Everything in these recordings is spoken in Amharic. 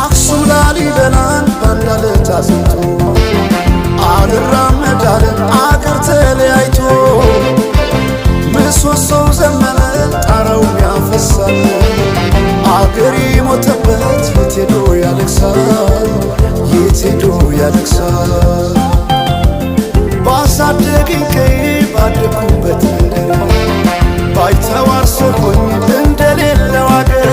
አክሱም ላሊበላን ባንዳለት አስምቶ አልራመዳለ አገር ተለያይቶ ምሰሶው ዘመነ ጣራው ያፈሳል አገር ሞተበት የት ሄዶ ያለቅሳል የት ሄዶ ያለቅሳል ባሳደገኝ ቀይ ባደኩበት መንደር ባይተዋር ሰሆኝ እንደሌለው አገር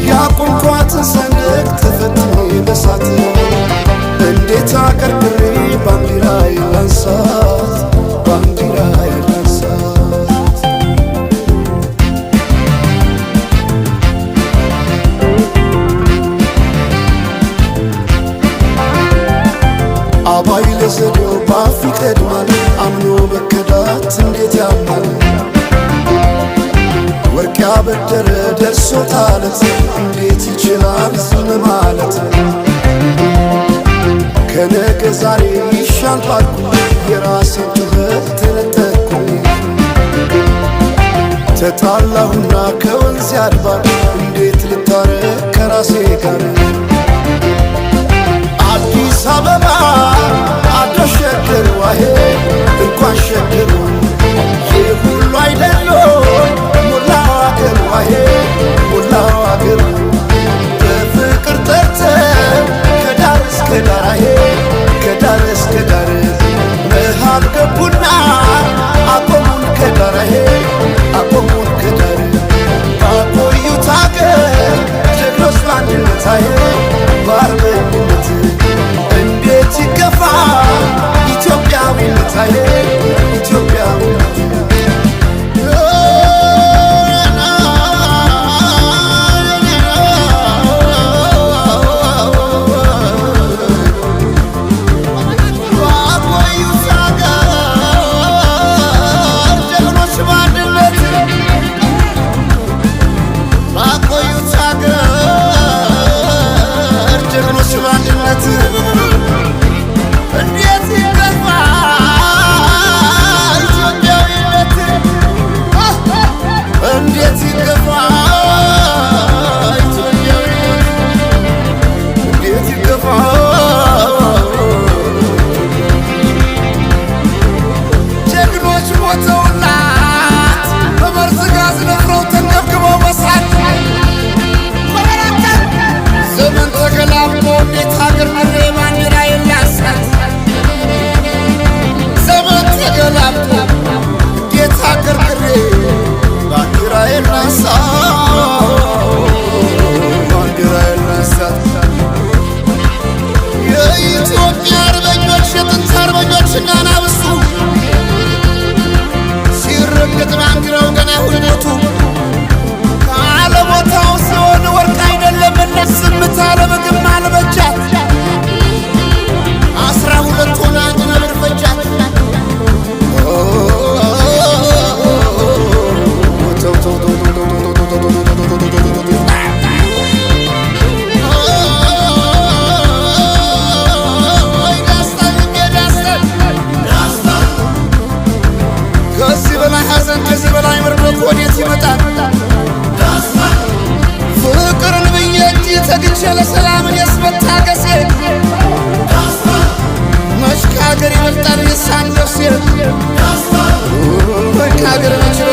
ያቆምኳትን ሰንደቅ ተፈትኜ በሳት እንዴት አቀርቅሬ ባንዲራዬ ላንሳት ባንዲራዬ ላንሳት አባይ ለዘዴው ባፍ ይቀድማል አምኖ በከዳት እንዴት ያምናል ወርቅ ያበደረ ደርሶታለት እንዴት ይችላል ዝም ማለት ከነገ ዛሬ ይሻል ባልኩ የራሴን ጩኸት ተነጠቅኩኝ ተጣላሁና ከወንዝ አድባር እንዴት ልታረቅ ከራሴ ጋር አዲስ አበባ አደሸገር ዋሄ እንኳን ሸገሩ የሁሉ አይደሎ ሙላው አገር ዋሄ ሙላው አገር በፍቅር ጠርተን ከዳር እስከ ዳር አሄ ከዳር እስከ ዳር መሃል ገቡና አቆሙን ከዳር አሄ አቆሙን ከዳር ባቆዩት አገር ጀግኖች በአንድነት አሄ በአርበኝነት እንዴት ይገፋ ኢትዮጵያዊነት አሄ ኢትዮጵያዊነት ለሰላምን ያስመታገሴ መሽካገር ይመጣል የሳንደሴ ወይ ካገር መችለ